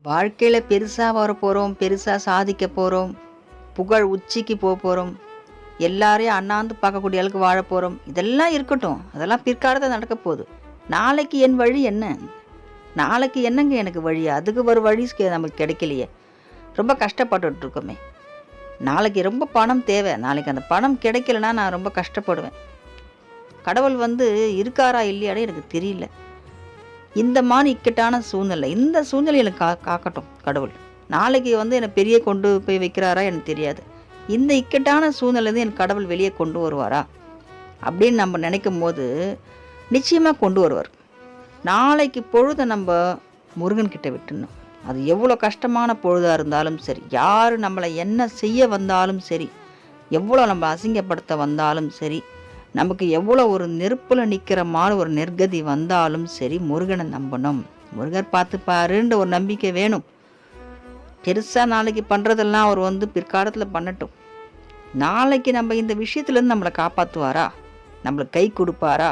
வாழ்க்கையில் பெருசாக வர போகிறோம், பெருசாக சாதிக்க போகிறோம், புகழ் உச்சிக்கு போக போகிறோம், எல்லாரையும் அண்ணாந்து பார்க்கக்கூடிய அளவுக்கு வாழ போகிறோம். இதெல்லாம் இருக்கட்டும், அதெல்லாம் பிற்காலத்தில் நடக்க போகுது. நாளைக்கு என் வழி என்ன? நாளைக்கு என்னங்க எனக்கு வழி? அதுக்கு ஒரு வழி நமக்கு கிடைக்கலையே. ரொம்ப கஷ்டப்பட்டுட்ருக்கோமே. நாளைக்கு ரொம்ப பணம் தேவை. நாளைக்கு அந்த பணம் கிடைக்கலனா நான் ரொம்ப கஷ்டப்படுவேன். கடவுள் இருக்காரா இல்லையாடே எனக்கு தெரியல. இந்த மாதிரி இக்கட்டான சூழ்நிலை, இந்த சூழ்நிலையில் காக்கட்டும் கடவுள். நாளைக்கு என்னை பெரிய கொண்டு போய் வைக்கிறாரா எனக்கு தெரியாது. இந்த இக்கட்டான சூழ்நிலையிலேருந்து என் கடவுள் வெளியே கொண்டு வருவாரா அப்படின்னு நம்ம நினைக்கும் போது நிச்சயமாக கொண்டு வருவார். நாளைக்கு பொழுதை நம்ம முருகன்கிட்ட விட்டுணும். அது எவ்வளோ கஷ்டமான பொழுதாக இருந்தாலும் சரி, யார் நம்மளை என்ன செய்ய வந்தாலும் சரி, எவ்வளோ நம்ம அசிங்கப்படுத்த வந்தாலும் சரி, நமக்கு எவ்வளோ ஒரு நெருப்பில் நிற்கிற மாதிரி ஒரு நெர்கதி வந்தாலும் சரி, முருகனை நம்பணும். முருகர் பார்த்துப்பாருன்ற ஒரு நம்பிக்கை வேணும். பெருசாக நாளைக்கு பண்ணுறதெல்லாம் அவர் பிற்காலத்தில் பண்ணட்டும். நாளைக்கு நம்ம இந்த விஷயத்துலேருந்து நம்மளை காப்பாற்றுவாரா? நம்மளுக்கு கை கொடுப்பாரா?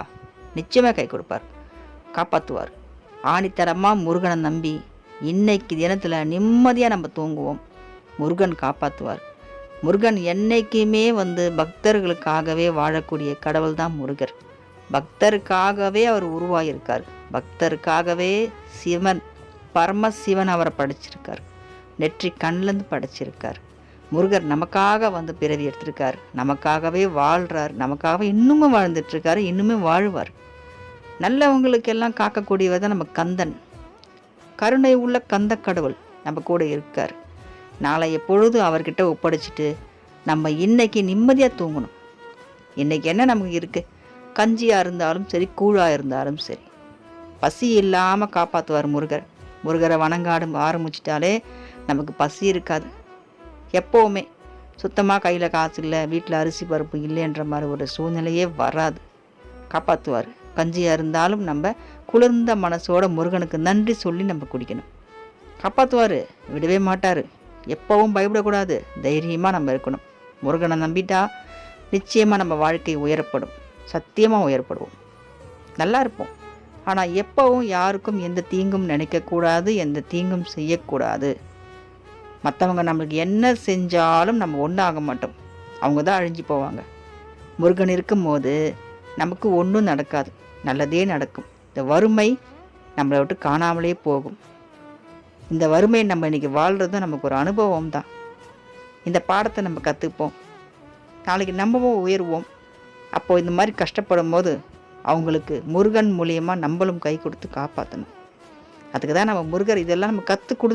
நிச்சயமாக கை கொடுப்பார், காப்பாற்றுவார். ஆணித்தரமாக முருகனை நம்பி இன்னைக்கு தினத்தில் நிம்மதியாக நம்ம தூங்குவோம். முருகன் காப்பாற்றுவார். முருகன் என்னைக்குமே பக்தர்களுக்காகவே வாழக்கூடிய கடவுள் தான் முருகர். பக்தருக்காகவே அவர் உருவாகியிருக்கார். பக்தருக்காகவே சிவன், பரமசிவன் அவரை படைச்சிருக்கார். நெற்றி கண்ணிலேருந்து படைச்சிருக்கார். முருகர் நமக்காக பிறவி எடுத்திருக்கார். நமக்காகவே வாழ்கிறார். நமக்காகவே இன்னுமும் வாழ்ந்துட்டுருக்காரு. இன்னுமே வாழ்வார். நல்லவங்களுக்கெல்லாம் காக்கக்கூடியவர் தான் நம்ம கந்தன். கருணை உள்ள கந்த கடவுள் நம்ம கூட இருக்கார். நாளைய பொழுது அவர்கிட்ட ஒப்படைச்சிட்டு நம்ம இன்னைக்கு நிம்மதியாக தூங்கணும். இன்றைக்கி என்ன நமக்கு இருக்குது? கஞ்சியாக இருந்தாலும் சரி, கூழாக இருந்தாலும் சரி, பசி இல்லாமல் காப்பாற்றுவார் முருகர். முருகரை ஆரம்பிச்சிட்டாலே நமக்கு பசி இருக்காது. எப்போவுமே சுத்தமாக கையில் காசு இல்லை, வீட்டில் அரிசி பருப்பு இல்லைன்ற மாதிரி ஒரு சூழ்நிலையே வராது. காப்பாற்றுவார். கஞ்சியாக இருந்தாலும் நம்ம குளிர்ந்த மனசோட முருகனுக்கு நன்றி சொல்லி நம்ம குடிக்கணும். காப்பாற்றுவார், விடவே மாட்டார். எப்போவும் பயப்படக்கூடாது. தைரியமாக நம்ம இருக்கணும். முருகனை நம்பிட்டா நிச்சயமாக நம்ம வாழ்க்கை உயரப்படும். சத்தியமாக உயரப்படுவோம். நல்லா இருப்போம். ஆனால் எப்போவும் யாருக்கும் எந்த தீங்கும் நினைக்கக்கூடாது, எந்த தீங்கும் செய்யக்கூடாது. மற்றவங்க நம்மளுக்கு என்ன செஞ்சாலும் நம்ம ஒன்றாக மாட்டோம். அவங்க தான் அழிஞ்சு போவாங்க. முருகன் இருக்கும்போது நமக்கு ஒன்றும் நடக்காது, நல்லதே நடக்கும். இந்த வறுமை நம்மளை விட்டு காணாமலே போகும். இந்த வறுமையை நம்ம இன்றைக்கி வாழ்கிறதும் நமக்கு ஒரு அனுபவம் தான். இந்த பாடத்தை நம்ம கற்றுப்போம். நாளைக்கு நம்மவும் உயர்வோம். அப்போது இந்த மாதிரி கஷ்டப்படும் போது அவங்களுக்கு முருகன் மூலியமாக நம்மளும் கை கொடுத்து காப்பாற்றணும். அதுக்கு தான் நம்ம முருகர் இதெல்லாம் நம்ம கற்றுக் கொடுத்து